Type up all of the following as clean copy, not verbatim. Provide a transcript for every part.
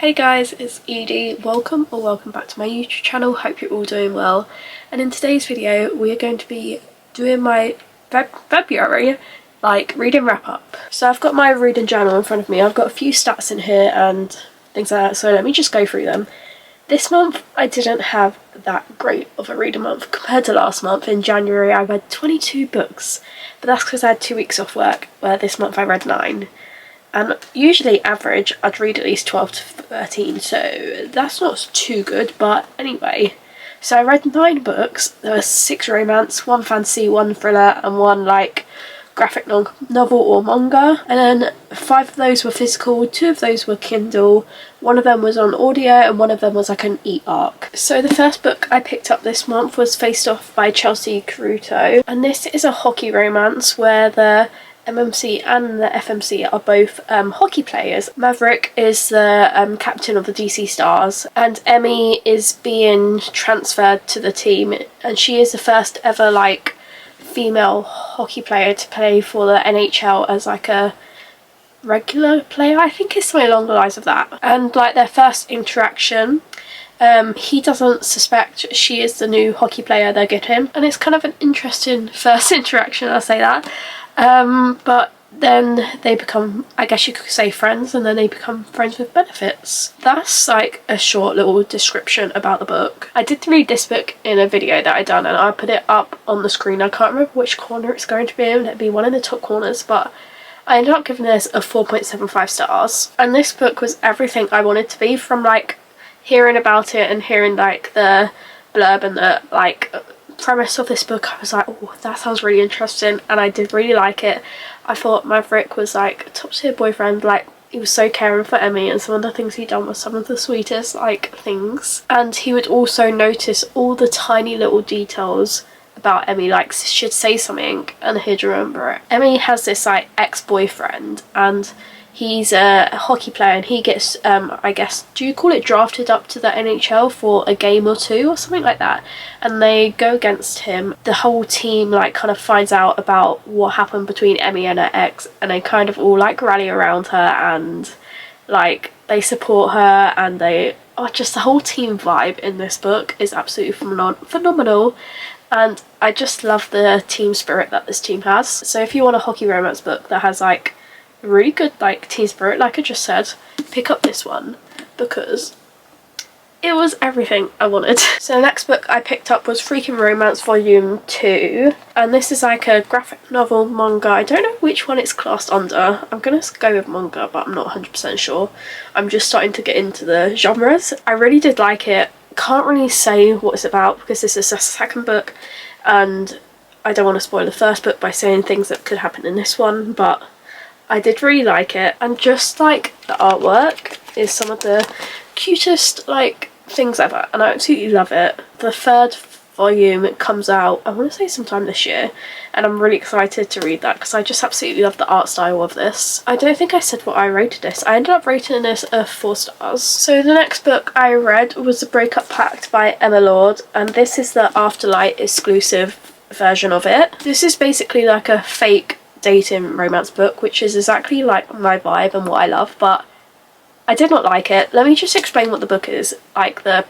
Hey guys, it's Edie. Welcome back to my YouTube channel. Hope you're all doing well. And in today's video, we are going to be doing my February reading wrap up. So I've got my reading journal in front of me. I've got a few stats in here and things like that. So let me just go through them. This month, I didn't have that great of a reading month compared to last month. In January, I read 22 books, but that's because I had 2 weeks off work, where this month I read 9. And usually average, I'd read at least 12 to 13, so that's not too good, but anyway. So I read 9 books. There were 6 romance, 1 fantasy, 1 thriller, and 1 graphic novel or manga. And then 5 of those were physical, 2 of those were Kindle, 1 of them was on audio, and 1 of them was an e-arc. So the first book I picked up this month was Faced Off by Chelsea Caruto, and this is a hockey romance where the MMC and the FMC are both hockey players. Maverick is the captain of the DC Stars, and Emmy is being transferred to the team, and she is the first ever female hockey player to play for the NHL as a regular player. I think it's something along the lines of that. And their first interaction, he doesn't suspect she is the new hockey player they're getting, and it's kind of an interesting first interaction, I'll say that. But then they become, I guess you could say, friends, and then they become friends with benefits. That's a short little description about the book. I did read this book in a video that I done, and I put it up on the screen. I can't remember which corner it's going to be in. It'd be one of the top corners, but I ended up giving this a 4.75 stars. And this book was everything I wanted to be, from hearing about it and hearing the blurb and the premise of this book. I was oh, that sounds really interesting, and I did really like it. I thought Maverick was a top tier boyfriend. He was so caring for Emmy, and some of the things he'd done were some of the sweetest things. And he would also notice all the tiny little details about Emmy, she'd say something and he'd remember it. Emmy has this ex-boyfriend, and he's a hockey player, and he gets, I guess, do you call it drafted up to the NHL for a game or 2 or something like that? And they go against him. The whole team kind of finds out about what happened between Emmy and her ex, and they kind of all rally around her, and they support her, and they are just, the whole team vibe in this book is absolutely phenomenal. And I just love the team spirit that this team has. So if you want a hockey romance book that has really good team spirit, like I just said, pick up this one, because it was everything I wanted. So the next book I picked up was Freaking Romance Volume 2, and this is a graphic novel manga. I don't know which one it's classed under. I'm gonna go with manga, but I'm not 100% sure. I'm just starting to get into the genres. I really did like it. Can't really say what it's about because this is the second book, and I don't want to spoil the first book by saying things that could happen in this one, but I did really like it. And just the artwork is some of the cutest things ever, and I absolutely love it. The third volume comes out, I want to say sometime this year, and I'm really excited to read that because I just absolutely love the art style of this. I don't think I said what I rated this. I ended up rating this a 4 stars. So the next book I read was The Breakup Pact by Emma Lord, and this is the Afterlight exclusive version of it. This is basically a fake dating romance book, which is exactly my vibe and what I love, but I did not like it. Let me just explain what the book is, the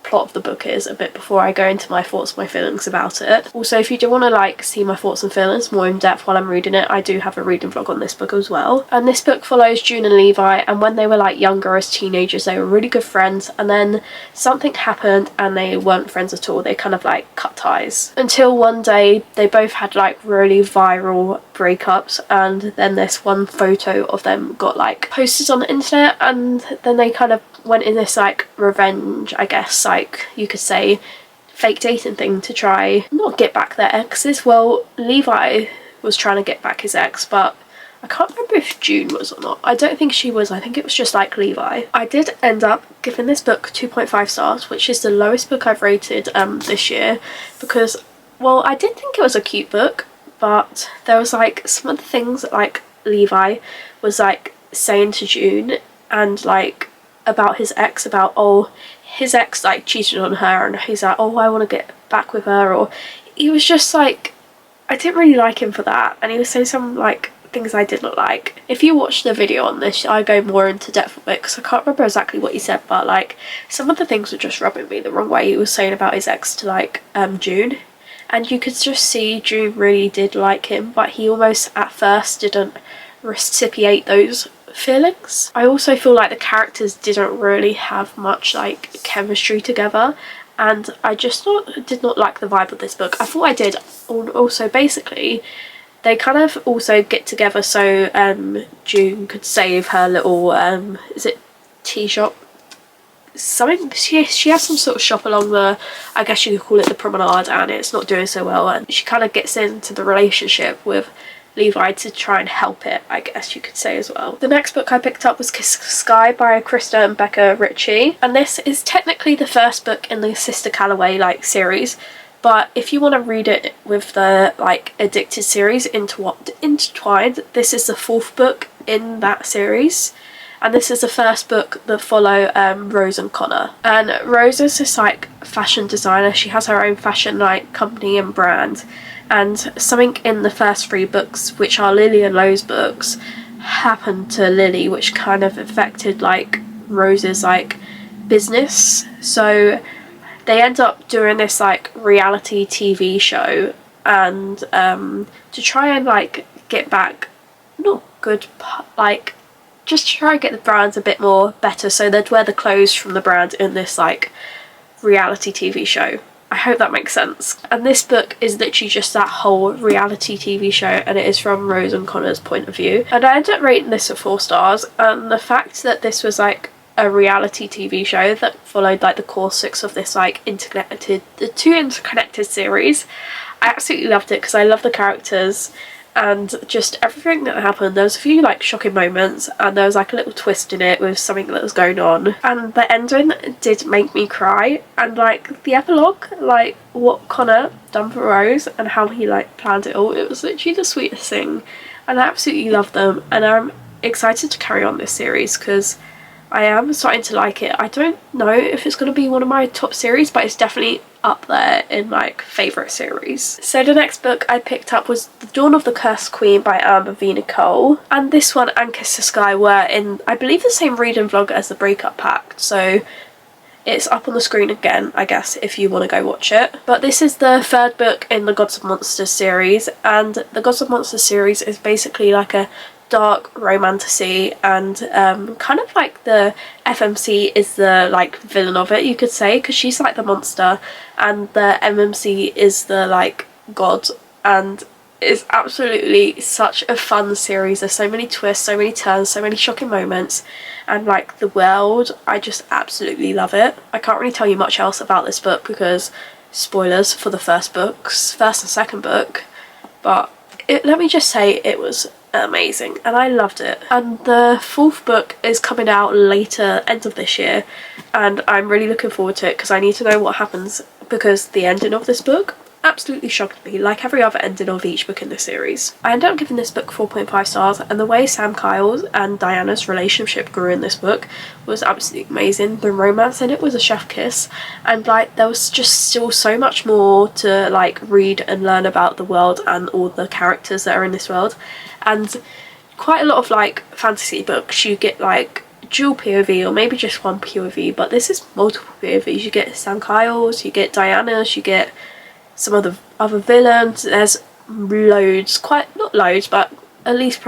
plot of the book is, a bit before I go into my thoughts, my feelings about it. Also, if you do want to see my thoughts and feelings more in depth while I'm reading it, I do have a reading vlog on this book as well. And this book follows June and Levi, and when they were younger as teenagers, they were really good friends, and then something happened and they weren't friends at all. They kind of cut ties until one day they both had really viral breakups, and then this one photo of them got posted on the internet, and then they kind of went in this revenge, I guess, you could say, fake dating thing to try not get back their exes. Well, Levi was trying to get back his ex, but I can't remember if June was or not. I don't think she was. I think it was just Levi. I did end up giving this book 2.5 stars, which is the lowest book I've rated this year, because, well, I did think it was a cute book, but there was some of the things that Levi was saying to June, and about his ex, about, oh, his ex cheated on her, and he's oh, I want to get back with her, or he was just I didn't really like him for that, and he was saying some things I did not like. If you watch the video on this, I go more into depth of it because I can't remember exactly what he said, but like some of the things were just rubbing me the wrong way. He was saying about his ex to like June, and you could just see June really did like him, but he almost at first didn't reciprocate those feelings. I also feel like the characters didn't really have much like chemistry together, and I just did not like the vibe of this book. I thought I did. Also, basically, they kind of also get together so June could save her little is it tea shop? Something she has some sort of shop along the, I guess you could call it the promenade, and it's not doing so well, and she kind of gets into the relationship with Levi to try and help it, I guess you could say as well. The next book I picked up was Kiss the Sky by Krista and Becca Ritchie, and this is technically the first book in the Sister Calloway like series, but if you want to read it with the like Addicted series intertwined, this is the fourth book in that series. And this is the first book that follow Rose and Connor. And Rose is this like fashion designer. She has her own fashion like company and brand. And something in the first three books, which are Lily and Lo's books, happened to Lily, which kind of affected like Rose's like business. So they end up doing this like reality TV show, and to try and like get back, not good, like just to try and get the brands a bit more better, so they'd wear the clothes from the brand in this like reality TV show. I hope that makes sense. And this book is literally just that whole reality TV show, and it is from Rose and Connor's point of view. And I ended up rating this at 4 stars, and the fact that this was like a reality TV show that followed like the core 6 of this like the two interconnected series, I absolutely loved it because I love the characters and just everything that happened. There was a few like shocking moments, and there was like a little twist in it with something that was going on, and the ending did make me cry. And like the epilogue, like what Connor done for Rose and how he like planned it all, it was literally the sweetest thing, and I absolutely love them, and I'm excited to carry on this series because I am starting to like it. I don't know if it's going to be one of my top series, but it's definitely up there in like favourite series. So the next book I picked up was The Dawn of the Cursed Queen by Amber V. Nicole, and this one and Kiss the Sky were in, I believe, the same reading vlog as the Breakup Pact, so it's up on the screen again, I guess, if you want to go watch it. But this is the third book in the Gods of Monsters series, and the Gods of Monsters series is basically like a dark romantasy, and kind of like the FMC is the like villain of it, you could say, because she's like the monster and the MMC is the like god, and it's absolutely such a fun series. There's so many twists, so many turns, so many shocking moments, and like the world, I just absolutely love it. I can't really tell you much else about this book because spoilers for the first and second book, but let me just say it was amazing and I loved it. And the fourth book is coming out later, end of this year, and I'm really looking forward to it because I need to know what happens, because the ending of this book absolutely shocked me, like every other ending of each book in this series. I ended up giving this book 4.5 stars, and the way Sam Kyle's and Diana's relationship grew in this book was absolutely amazing. The romance in it was a chef kiss, and like there was just still so much more to like read and learn about the world and all the characters that are in this world. And quite a lot of like fantasy books, you get like dual POV or maybe just one POV, but this is multiple POVs. You get Sam Kyle's, you get Diana's, you get some of the other villains. There's loads, quite not loads, but at least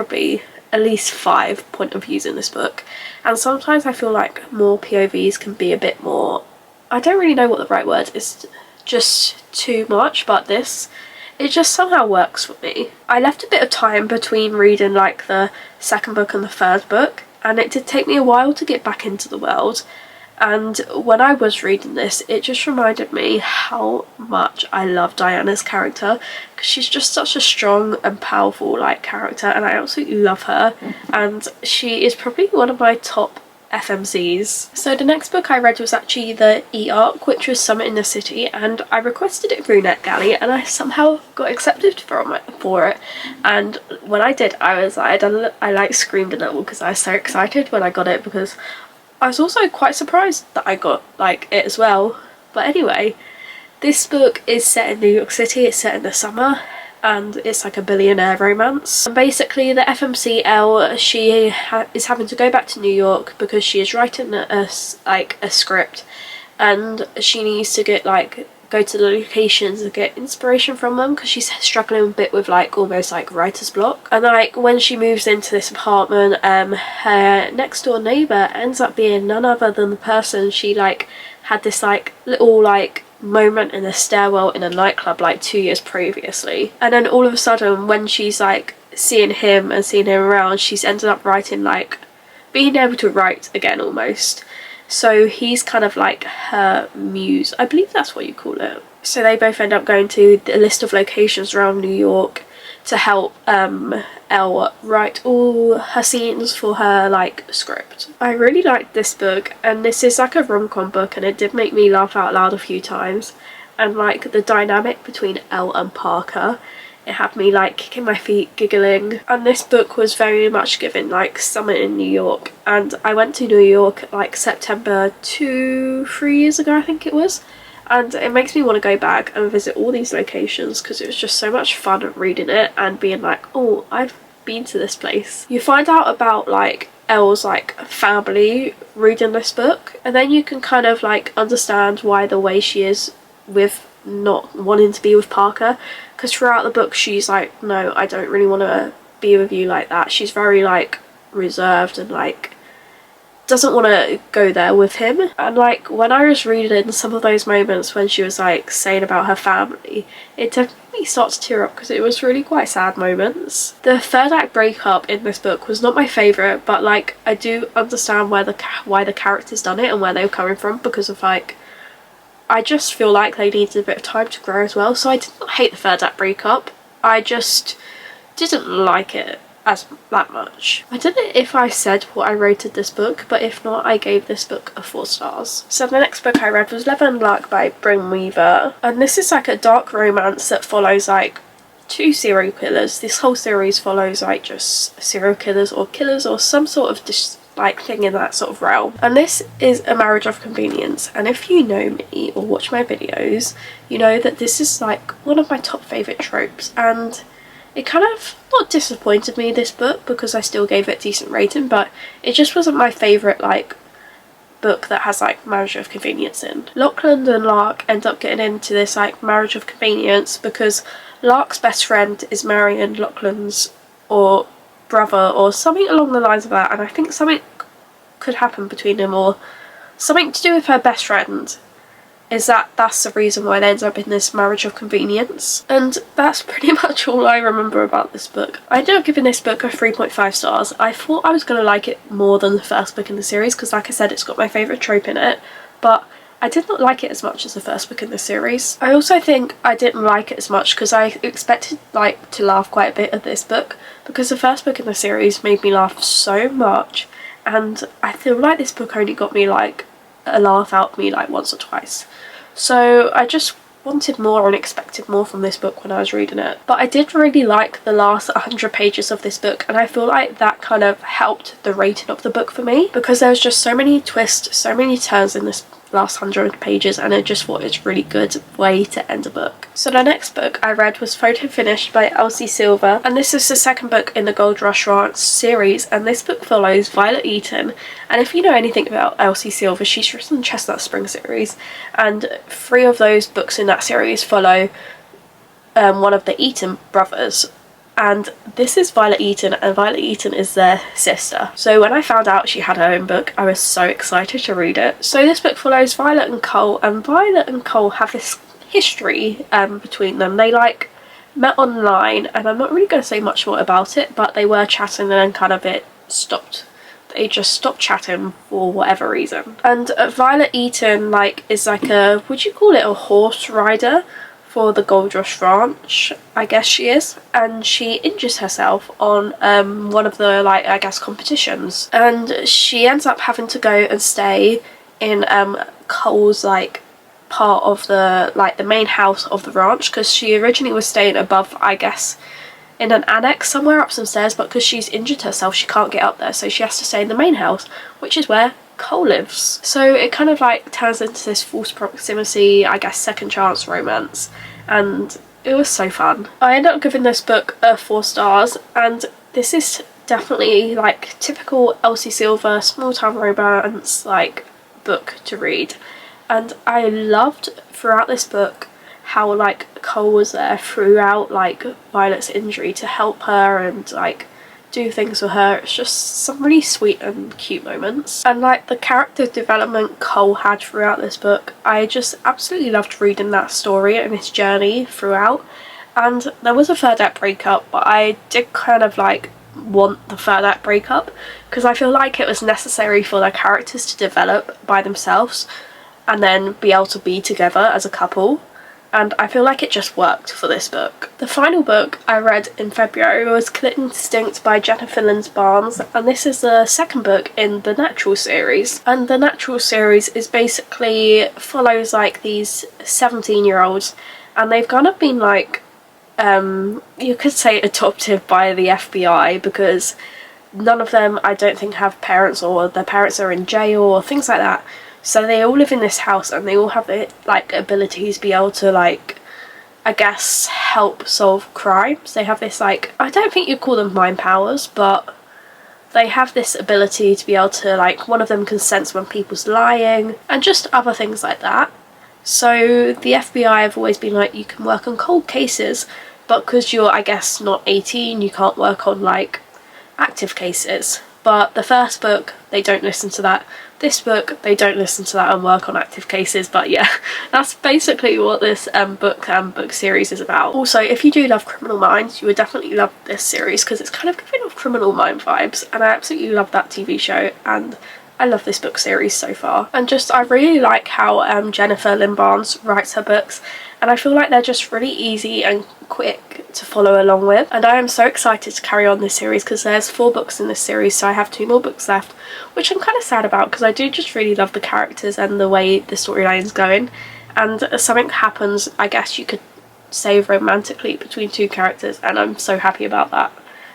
5 point of views in this book, and sometimes I feel like more POVs can be a bit more, I don't really know what the right word is, just too much, but this, it just somehow works for me. I left a bit of time between reading like the second book and the third book, and it did take me a while to get back into the world. And when I was reading this, it just reminded me how much I love Diana's character, because she's just such a strong and powerful like character, and I absolutely love her, and she is probably one of my top FMCs. So the next book I read was actually the E-Arc, which was Summit in the City, and I requested it through NetGalley and I somehow got accepted for it. And when I did, I like screamed a little because I was so excited when I got it, because I was also quite surprised that I got like it as well. But anyway, this book is set in New York City, it's set in the summer, and it's like a billionaire romance. And basically the FMC Elle, she is having to go back to New York because she is writing a script, and she needs to get go to the locations and get inspiration from them because she's struggling a bit with almost writer's block. And when she moves into this apartment, her next door neighbour ends up being none other than the person she had this little moment in a stairwell in a nightclub 2 years previously. And then all of a sudden, when she's seeing him around, she's ended up writing being able to write again almost. So he's kind of her muse, I believe that's what you call it. So they both end up going to a list of locations around New York to help Elle write all her scenes for her script. I really liked this book, and this is a rom-com book, and it did make me laugh out loud a few times. And the dynamic between Elle and Parker, it had me kicking my feet, giggling. And this book was very much given summer in New York, and I went to New York September 3 years ago, I think it was. And it makes me want to go back and visit all these locations because it was just so much fun reading it and being oh, I've been to this place. You find out about Elle's family reading this book, and then you can kind of understand why the way she is with not wanting to be with Parker, because throughout the book she's no, I don't really want to be with you like that. She's very reserved and doesn't want to go there with him. And when I was reading some of those moments when she was saying about her family, it definitely started to tear up because it was really quite sad moments. The third act breakup in this book was not my favourite, but I do understand why the characters done it and where they were coming from, because of I just feel they needed a bit of time to grow as well. So I did not hate the third act breakup, I just didn't like it that much. I don't know if I said what I rated this book, but if not, I gave this book 4 stars. So the next book I read was Leather and Luck by Bryn Weaver, and this is a dark romance that follows 2 serial killers. This whole series follows just serial killers or some sort of thing in that sort of realm. And this is a marriage of convenience, and if you know me or watch my videos, you know that this is one of my top favourite tropes. And it kind of not disappointed me, this book, because I still gave it a decent rating, but it just wasn't my favourite book that has marriage of convenience in. Lachlan and Lark end up getting into this marriage of convenience because Lark's best friend is marrying Lachlan's or brother or something along the lines of that, and I think something could happen between them, or something to do with her best friend. That's the reason why they end up in this marriage of convenience. And that's pretty much all I remember about this book. I ended up giving this book 3.5 stars. I thought I was going to like it more than the first book in the series because, like I said, it's got my favourite trope in it, but I did not like it as much as the first book in the series. I also think I didn't like it as much because I expected to laugh quite a bit at this book, because the first book in the series made me laugh so much, and I feel this book only got me a laugh out of me once or twice. So I just wanted more and expected more from this book when I was reading it. But I did really like the last 100 pages of this book, and I feel that kind of helped the rating of the book for me, because there was just so many twists, so many turns in this last 100 pages, and I just thought it's a really good way to end a book. So the next book I read was Photo Finished by Elsie Silver, and this is the second book in the Gold Rush Ranch series, and this book follows Violet Eaton. And if you know anything about Elsie Silver, she's written the Chestnut Spring series, and 3 of those books in that series follow one of the Eaton brothers. And this is Violet Eaton, and Violet Eaton is their sister. So when I found out she had her own book, I was so excited to read it. So this book follows Violet and Cole, and Violet and Cole have this history between them. They met online, and I'm not really going to say much more about it, but they were chatting and then kind of it stopped. They just stopped chatting for whatever reason. And Violet Eaton is a, would you call it a horse rider for the Gold Rush Ranch, I guess she is, and she injures herself on one of the I guess competitions, and she ends up having to go and stay in Cole's part of the the main house of the ranch, because she originally was staying above, I guess, in an annex somewhere up some stairs, but because she's injured herself she can't get up there, so she has to stay in the main house, which is where Cole lives. So it kind of turns into this false proximity, I guess, second chance romance, and it was so fun. I ended up giving this book 4 stars, and this is definitely like typical Elsie Silver small town romance like book to read. And I loved throughout this book how like Cole was there throughout like Violet's injury to help her and like do things for her. It's just some really sweet and cute moments, and like the character development Cole had throughout this book, I just absolutely loved reading that story and his journey throughout. And there was a third act breakup, but I did kind of like want the third act breakup because I feel like it was necessary for their characters to develop by themselves and then be able to be together as a couple, and I feel like it just worked for this book. The final book I read in February was Clit Instinct by Jennifer Lynn Barnes, and this is the second book in the Natural series. And the Natural series is basically follows like these 17-year-olds, and they've kind of been like, you could say adopted by the FBI, because none of them I don't think have parents, or their parents are in jail or things like that. So they all live in this house and they all have the like abilities to be able to like, I guess, help solve crimes. They have this like, I don't think you'd call them mind powers, but they have this ability to be able to like, one of them can sense when people's lying and just other things like that. So the FBI have always been like, you can work on cold cases, but because you're, I guess, not 18, you can't work on like active cases. But the first book, they don't listen to that. This book, they don't listen to that and work on active cases. But yeah, that's basically what this book series is about. Also, if you do love Criminal Minds, you would definitely love this series because it's kind of giving off Criminal Mind vibes, and I absolutely love that TV show, and I love this book series so far. And just, I really like how Jennifer Lynn Barnes writes her books, and I feel like they're just really easy and quick to follow along with. And I am so excited to carry on this series because there's 4 books in this series, so I have 2 more books left, which I'm kind of sad about because I do just really love the characters and the way the storyline is going. And something happens, I guess you could say romantically, between 2 characters, and I'm so happy about that.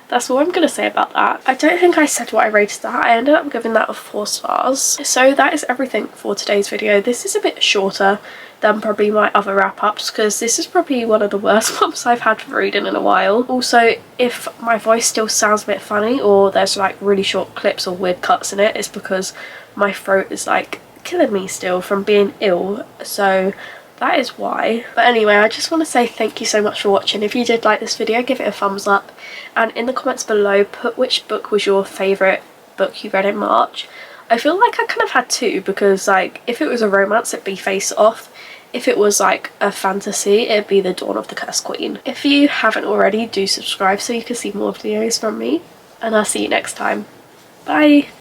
That's all I'm going to say about that. I don't think I said what I rated that. I ended up giving that 4 stars. So that is everything for today's video. This is a bit shorter than probably my other wrap-ups because this is probably one of the worst ones I've had for reading in a while. Also, if my voice still sounds a bit funny or there's like really short clips or weird cuts in it, it's because my throat is like killing me still from being ill. So that is why. But anyway, I just want to say thank you so much for watching. If you did like this video, give it a thumbs up, and in the comments below put which book was your favourite book you read in March. I feel like I kind of had 2 because like if it was a romance it'd be Face Off, if it was like a fantasy it'd be The Dawn of the Cursed Queen. If you haven't already, do subscribe so you can see more videos from me, and I'll see you next time. Bye!